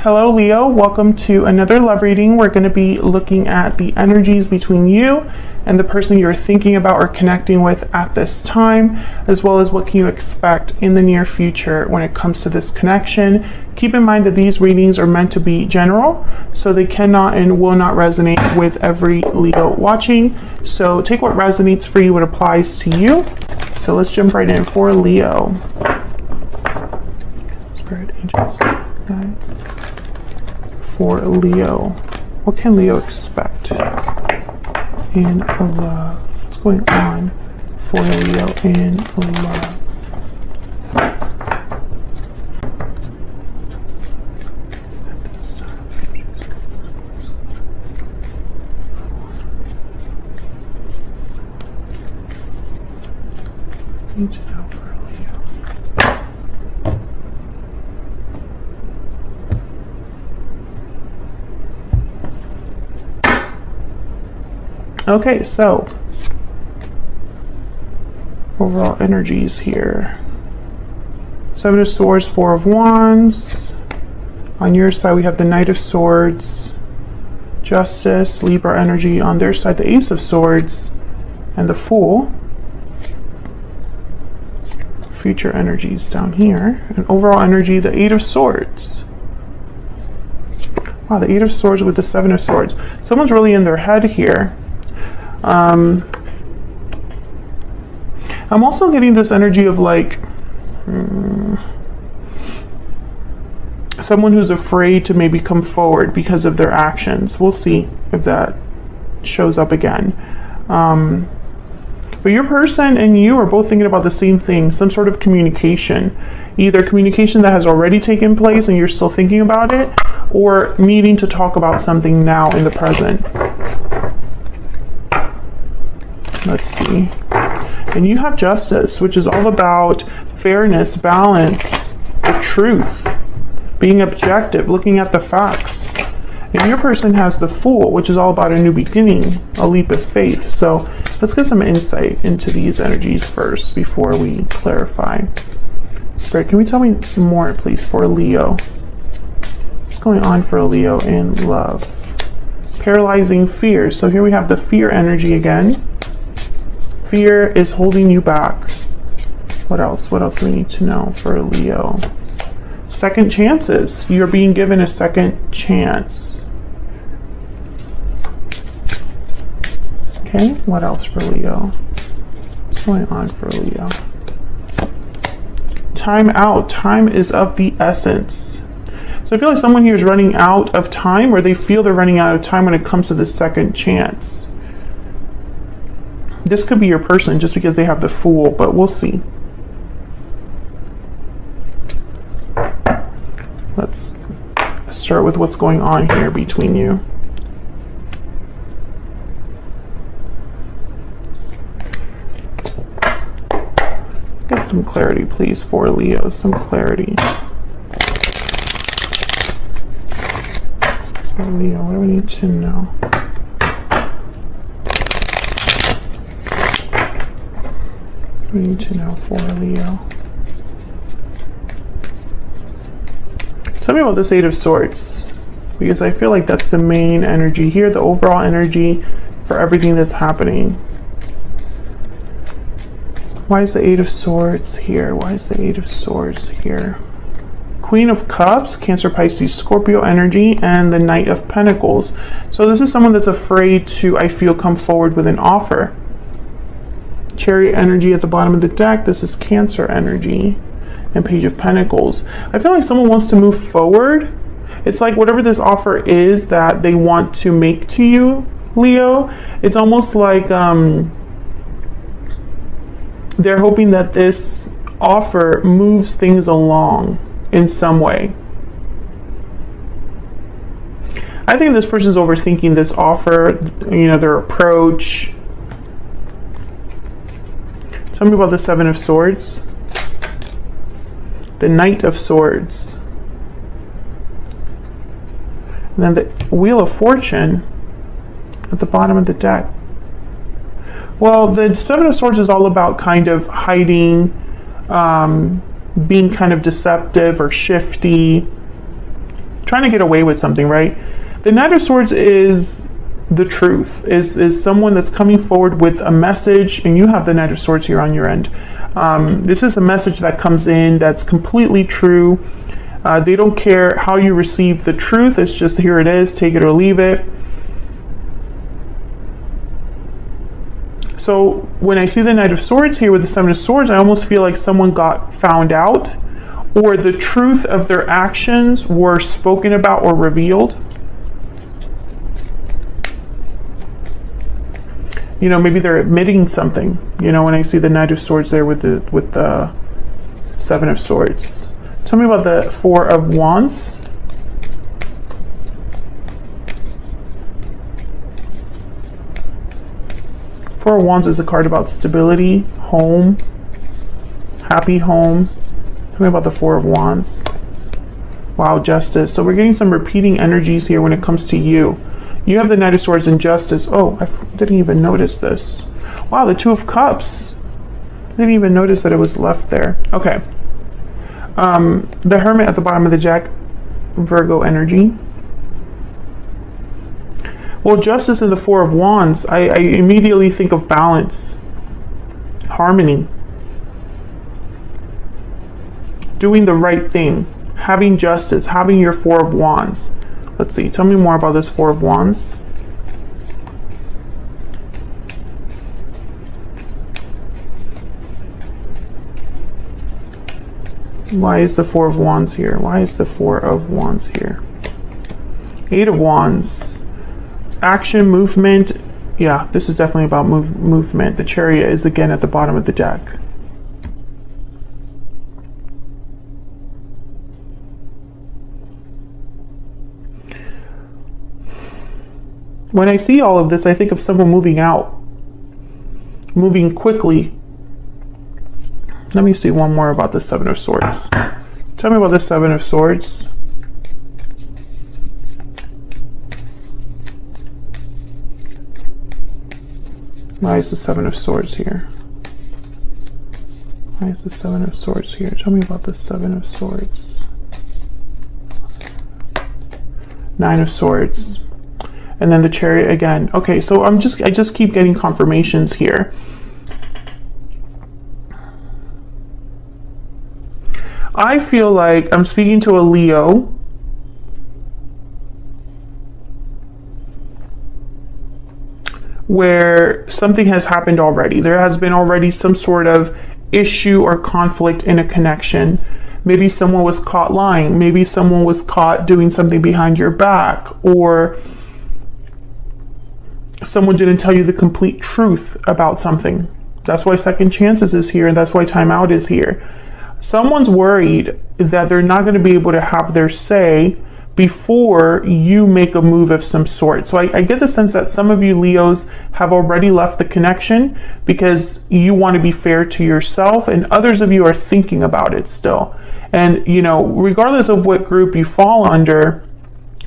Hello Leo, welcome to another love reading. We're going to be looking at the energies between you and the person you're thinking about or connecting with at this time, as well as what can you expect in the near future when it comes to this connection. Keep in mind that these readings are meant to be general, so they cannot and will not resonate with every Leo watching. So take what resonates for you, what applies to you. So let's jump right in for Leo. Spirit, angels, guides. For Leo, what can Leo expect in love? What's going on for Leo in love? At this time. Need to know for Leo. Okay, so overall energies here. Seven of Swords, Four of Wands. On your side, we have the Knight of Swords, Justice, Libra energy. On their side, the Ace of Swords, and the Fool. Future energies down here. And overall energy, the Eight of Swords. Wow, the Eight of Swords with the Seven of Swords. Someone's really in their head here. I'm also getting this energy of like someone who's afraid to maybe come forward because of their actions. We'll see if that shows up again. But your person and you are both thinking about the same thing, some sort of communication. Either communication that has already taken place and you're still thinking about it, or needing to talk about something now in the present. Let's see. And you have Justice, which is all about fairness, balance, the truth, being objective, looking at the facts. And your person has the Fool, which is all about a new beginning, a leap of faith. So let's get some insight into these energies first before we clarify. Spirit, can we tell me more, please, for Leo? What's going on for Leo in love? Paralyzing fear. So here we have the fear energy again. Fear is holding you back. What else? What else do we need to know for Leo? Second chances. You're being given a second chance. Okay, what else for Leo? What's going on for Leo? Time out. Time is of the essence. So I feel like someone here is running out of time, or they feel they're running out of time when it comes to the second chance. This could be your person just because they have the Fool, but we'll see. Let's start with what's going on here between you. Get some clarity, please, for Leo. Some clarity. For Leo, what do we need to know? We need to know for Leo. Tell me about this Eight of Swords, because I feel like that's the main energy here, the overall energy for everything that's happening. Why is the Eight of Swords here? Why is the Eight of Swords here? Queen of Cups, Cancer, Pisces, Scorpio energy, and the Knight of Pentacles. So this is someone that's afraid to, I feel, come forward with an offer. Chariot energy at the bottom of the deck. This is Cancer energy, and Page of Pentacles. I feel like someone wants to move forward. It's like whatever this offer is that they want to make to you, Leo, it's almost like they're hoping that this offer moves things along in some way. I think this person's overthinking this offer, you know, their approach. Tell me about the Seven of Swords. The Knight of Swords. And then the Wheel of Fortune at the bottom of the deck. Well, the Seven of Swords is all about kind of hiding, being kind of deceptive or shifty, trying to get away with something, right? The Knight of Swords is the truth, is someone that's coming forward with a message, and you have the Knight of Swords here on your end. This is a message that comes in that's completely true. They don't care how you receive the truth. It's just, here it is, take it or leave it. So when I see the Knight of Swords here with the Seven of Swords, I almost feel like someone got found out, or the truth of their actions were spoken about or revealed. You know, maybe they're admitting something. You know, when I see the Knight of Swords there with the Seven of Swords. Tell me about the Four of Wands. Four of Wands is a card about stability, home, happy home. Tell me about the Four of Wands. Wow, Justice. So we're getting some repeating energies here when it comes to you. You have the Knight of Swords and Justice. Oh, I didn't even notice this. Wow, the Two of Cups. I didn't even notice that it was left there. Okay. The Hermit at the bottom of the deck, Virgo energy. Well, Justice and the Four of Wands, I immediately think of balance, harmony, doing the right thing, having justice, having your Four of Wands. Let's see, tell me more about this Four of Wands. Why is the Four of Wands here? Why is the Four of Wands here? Eight of Wands. Action, movement. Yeah, this is definitely about movement. The Chariot is again at the bottom of the deck. When I see all of this, I think of someone moving out, moving quickly. Let me see one more about the Seven of Swords. Tell me about the Seven of Swords. Why is the Seven of Swords here? Why is the Seven of Swords here? Tell me about the Seven of Swords. Nine of Swords. And then the Chariot again. Okay, so I just keep getting confirmations here. I feel like I'm speaking to a Leo. Where something has happened already. There has been already some sort of issue or conflict in a connection. Maybe someone was caught lying. Maybe someone was caught doing something behind your back, or someone didn't tell you the complete truth about something. That's why Second Chances is here, and that's why Time Out is here. Someone's worried that they're not going to be able to have their say before you make a move of some sort. So I get the sense that some of you Leos have already left the connection because you want to be fair to yourself, and others of you are thinking about it still. And, you know, regardless of what group you fall under,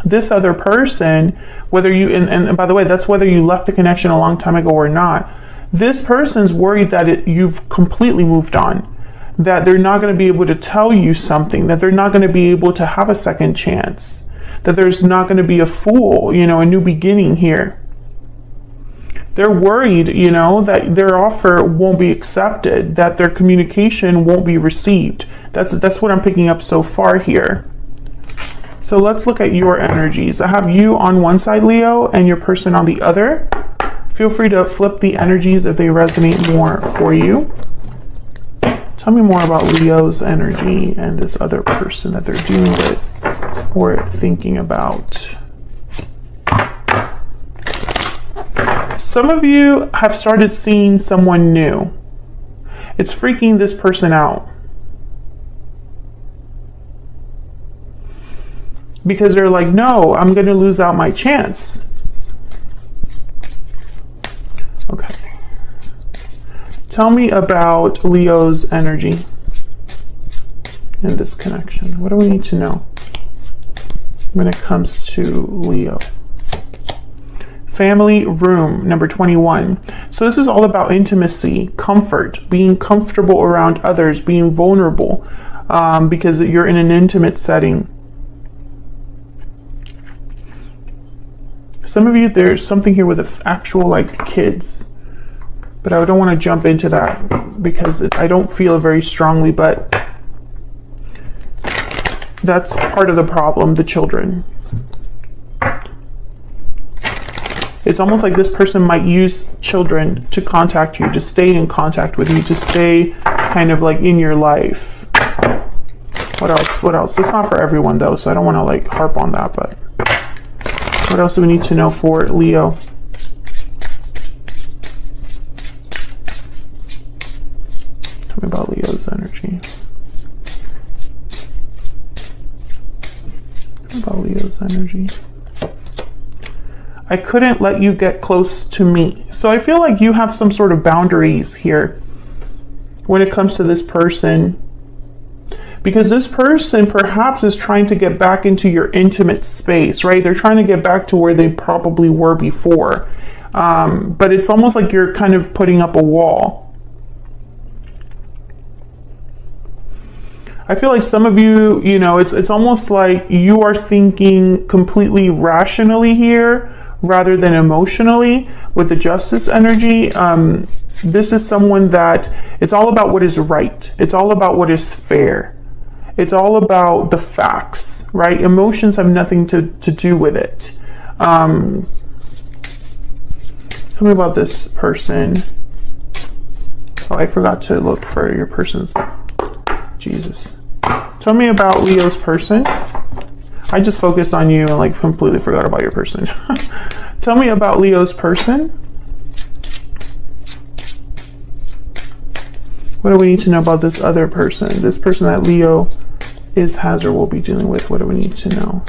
this other person, whether you, and by the way, that's whether you left the connection a long time ago or not, this person's worried that you've completely moved on, that they're not going to be able to tell you something, that they're not going to be able to have a second chance, that there's not going to be a fool, you know, a new beginning here. They're worried, you know, that their offer won't be accepted, that their communication won't be received. That's what I'm picking up so far here. So let's look at your energies. I have you on one side, Leo, and your person on the other. Feel free to flip the energies if they resonate more for you. Tell me more about Leo's energy and this other person that they're dealing with or thinking about. Some of you have started seeing someone new. It's freaking this person out. Because they're like, no, I'm going to lose out my chance. Okay. Tell me about Leo's energy in this connection. What do we need to know when it comes to Leo? Family room, number 21. So this is all about intimacy, comfort, being comfortable around others, being vulnerable, because you're in an intimate setting. Some of you, there's something here with actual like kids, but I don't want to jump into that because I don't feel it very strongly, but that's part of the problem, the children. It's almost like this person might use children to contact you, to stay in contact with you, to stay kind of like in your life. What else? What else? It's not for everyone though, so I don't want to like harp on that, but what else do we need to know for Leo? Tell me about Leo's energy. Tell me about Leo's energy. I couldn't let you get close to me. So I feel like you have some sort of boundaries here when it comes to this person. Because this person perhaps is trying to get back into your intimate space, right? They're trying to get back to where they probably were before. But it's almost like you're kind of putting up a wall. I feel like some of you, you know, it's almost like you are thinking completely rationally here rather than emotionally with the Justice energy. This is someone that it's all about what is right. It's all about what is fair. It's all about the facts, right? Emotions have nothing to do with it. Tell me about this person. Oh, I forgot to look for your person's. Jesus. Tell me about Leo's person. I just focused on you and like completely forgot about your person. Tell me about Leo's person. What do we need to know about this other person? This person that Leo has or will be dealing with. What do we need to know?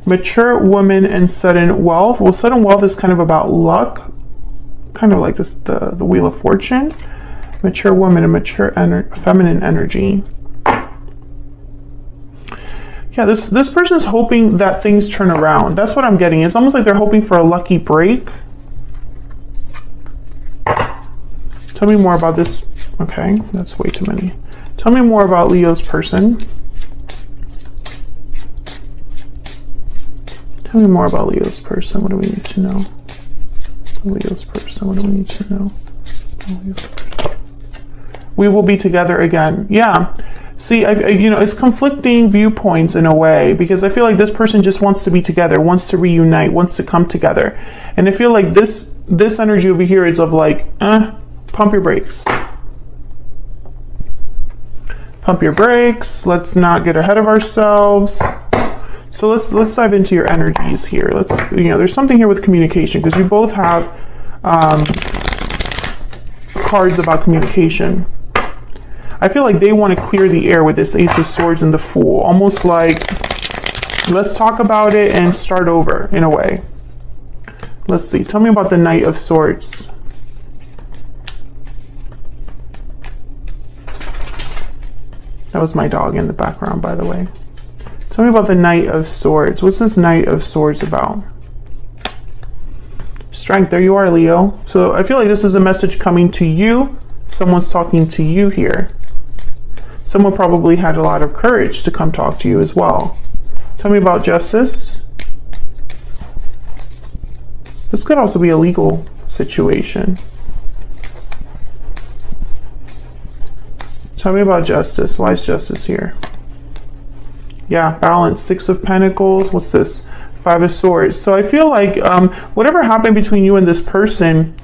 Mature woman and sudden wealth. Well, sudden wealth is kind of about luck. Kind of like this, the Wheel of Fortune. Mature woman and mature feminine energy. Yeah, this person's hoping that things turn around. That's what I'm getting. It's almost like they're hoping for a lucky break. Tell me more about this. Okay, that's way too many. Tell me more about Leo's person. Tell me more about Leo's person. What do we need to know? Leo's person. What do we need to know? We will be together again. Yeah. See, you know, it's conflicting viewpoints in a way, because I feel like this person just wants to be together, wants to reunite, wants to come together. And I feel like this energy over here is of like, pump your brakes. Pump your brakes. Let's not get ahead of ourselves. So let's dive into your energies here. There's something here with communication, because you both have cards about communication. I feel like they want to clear the air with this Ace of Swords and the Fool. Almost like, let's talk about it and start over in a way. Let's see. Tell me about the Knight of Swords. That was my dog in the background, by the way. Tell me about the Knight of Swords. What's this Knight of Swords about? Strength. There you are, Leo. So I feel like this is a message coming to you. Someone's talking to you here. Someone probably had a lot of courage to come talk to you as well. Tell me about Justice. This could also be a legal situation. Tell me about Justice. Why is Justice here? Yeah, balance. Six of Pentacles. What's this? Five of Swords. So I feel like whatever happened between you and this person,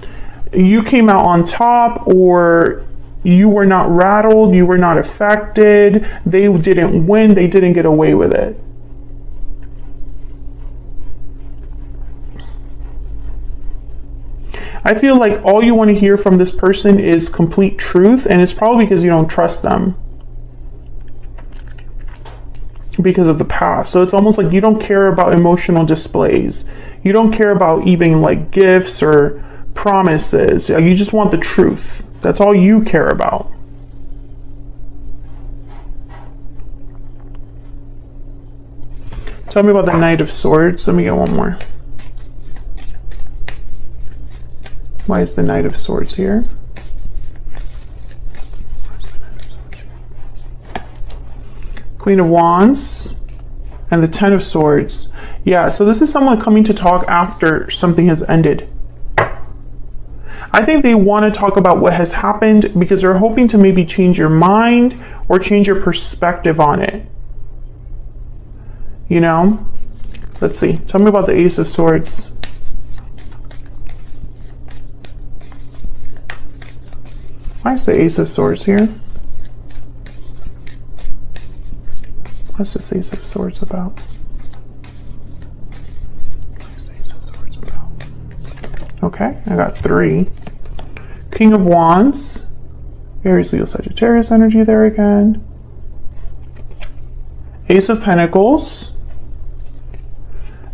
you came out on top, or you were not rattled, you were not affected, they didn't win, they didn't get away with it. I feel like all you want to hear from this person is complete truth, and it's probably because you don't trust them because of the past. So it's almost like you don't care about emotional displays. You don't care about even like gifts or promises. You just want the truth. That's all you care about. Tell me about the Knight of Swords. Let me get one more. Why is the Knight of Swords here? Queen of Wands. and the Ten of Swords. Yeah, so this is someone coming to talk after something has ended. I think they want to talk about what has happened because they're hoping to maybe change your mind or change your perspective on it. You know? Let's see. Tell me about the Ace of Swords. Why is the Ace of Swords here? What's this Ace of Swords about? What's the Ace of Swords about? Okay, I got 3. King of Wands. Aries, Leo, Sagittarius energy there again. Ace of Pentacles.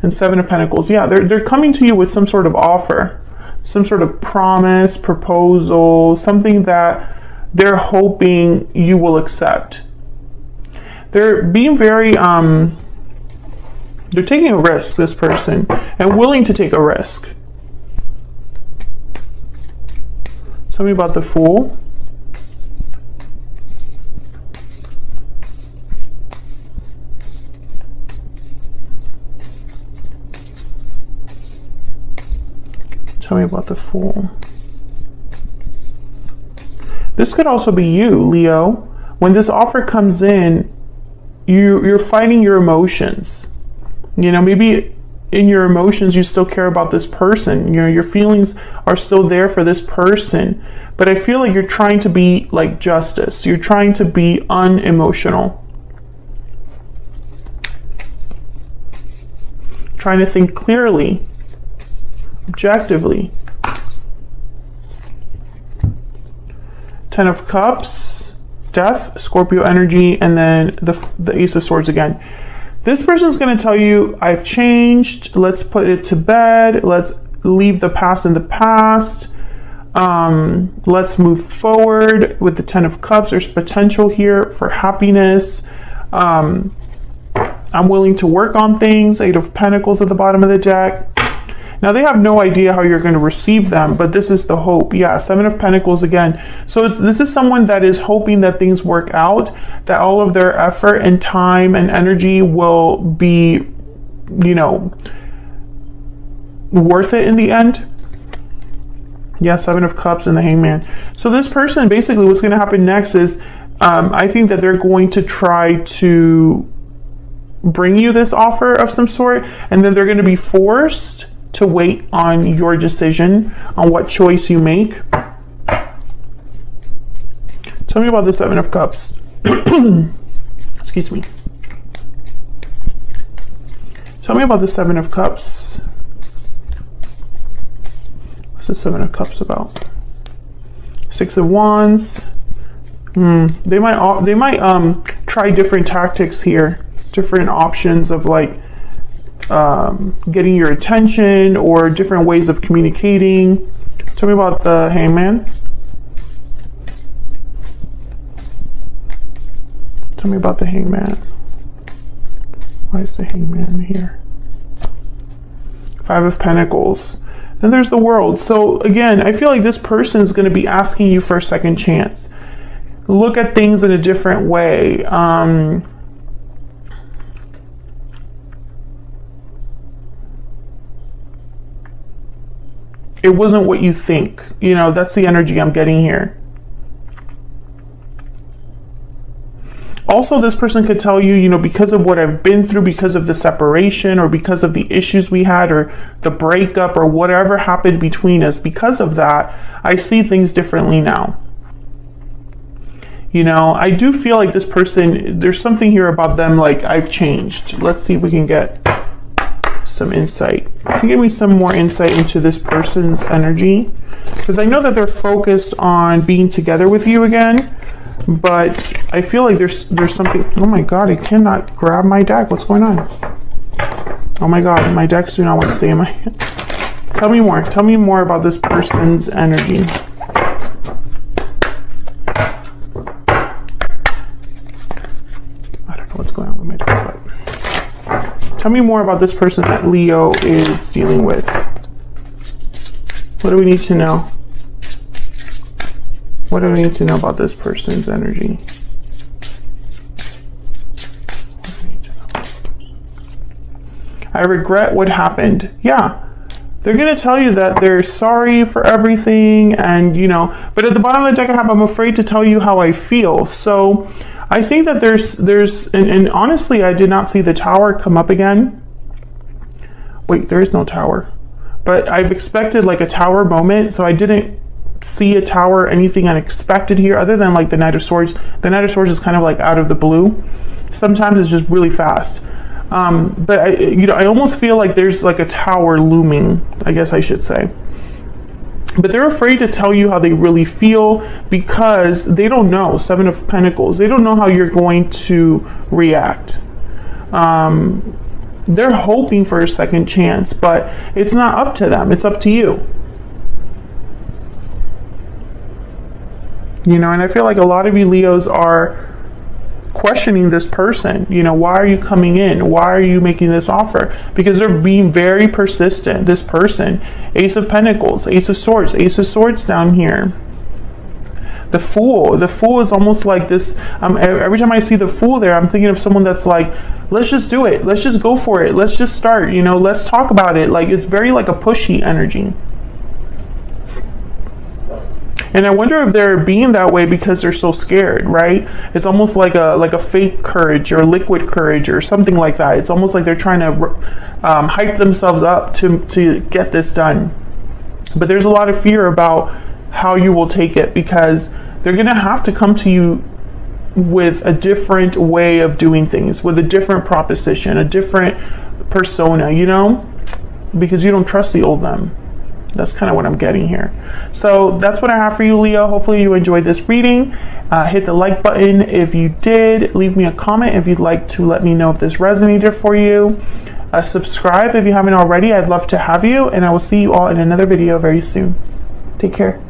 And 7 of Pentacles. Yeah, they're coming to you with some sort of offer. Some sort of promise, proposal, something that they're hoping you will accept. They're being very, they're taking a risk, this person, and willing to take a risk. Tell me about the Fool. Tell me about the Fool. This could also be you, Leo. When this offer comes in, you're fighting your emotions. You know, maybe in your emotions you still care about this person. You know, your feelings are still there for this person. But I feel like you're trying to be like justice. You're trying to be unemotional. Trying to think clearly. Objectively. 10 of Cups, Death, Scorpio energy, and then the Ace of Swords again. This person's going to tell you, I've changed, let's put it to bed, let's leave the past in the past, let's move forward with the 10 of Cups. There's potential here for happiness. I'm willing to work on things. 8 of Pentacles at the bottom of the deck. Now, they have no idea how you're going to receive them, but this is the hope. Yeah, 7 of Pentacles again. So this is someone that is hoping that things work out, that all of their effort and time and energy will be, you know, worth it in the end. Yeah, 7 of Cups and the Hangman. So this person, basically what's going to happen next is, I think that they're going to try to bring you this offer of some sort, and then they're going to be forced to wait on your decision on what choice you make. Tell me about the 7 of Cups. Excuse me. Tell me about the 7 of Cups. What's the 7 of Cups about? 6 of Wands. They might try different tactics here, different options of like getting your attention or different ways of communicating. Tell me about the Hangman. Tell me about the Hangman. Why is the Hangman here? 5 of Pentacles. Then there's the World. So again, I feel like this person is going to be asking you for a second chance. Look at things in a different way. It wasn't what you think. You know, that's the energy I'm getting here. Also, this person could tell you, you know, because of what I've been through, because of the separation or because of the issues we had or the breakup or whatever happened between us, because of that, I see things differently now. You know, I do feel like this person, there's something here about them like I've changed. Let's see if we can get some insight. Can you give me some more insight into this person's energy? Because I know that they're focused on being together with you again, but I feel like there's something. Oh my God, I cannot grab my deck. What's going on? Oh my God, my decks do not want to stay in my hand. Tell me more. Tell me more about this person's energy. I don't know what's going on with my deck, but tell me more about this person that Leo is dealing with. What do we need to know? What do we need to know about this person's energy? What do we need to know about this person? I regret what happened. Yeah. They're going to tell you that they're sorry for everything, and, you know, but at the bottom of the deck I have, I'm afraid to tell you how I feel. So I think that and honestly, I did not see the Tower come up again. Wait, there is no Tower. But I've expected like a Tower moment, so I didn't see a Tower, anything unexpected here, other than like the Knight of Swords. The Knight of Swords is kind of like out of the blue. Sometimes it's just really fast. But I almost feel like there's like a Tower looming, I guess I should say. But they're afraid to tell you how they really feel because they don't know. Seven of Pentacles. They don't know how you're going to react. They're hoping for a second chance, but it's not up to them. It's up to you. You know, and I feel like a lot of you Leos are questioning this person. You know, why are you coming in? Why are you making this offer? Because they're being very persistent. This person, Ace of Pentacles, Ace of Swords down here. The Fool is almost like this. Every time I see the Fool there, I'm thinking of someone that's like, let's just do it. Let's just go for it. Let's just start, you know, let's talk about it. Like, it's very like a pushy energy. And I wonder if they're being that way because they're so scared, right? It's almost like a fake courage or liquid courage or something like that. It's almost like they're trying to hype themselves up to get this done. But there's a lot of fear about how you will take it because they're going to have to come to you with a different way of doing things, with a different proposition, a different persona, you know? Because you don't trust the old them. That's kind of what I'm getting here. So that's what I have for you, Leo. Hopefully you enjoyed this reading. Hit the like button if you did. Leave me a comment if you'd like to let me know if this resonated for you. Subscribe if you haven't already. I'd love to have you. And I will see you all in another video very soon. Take care.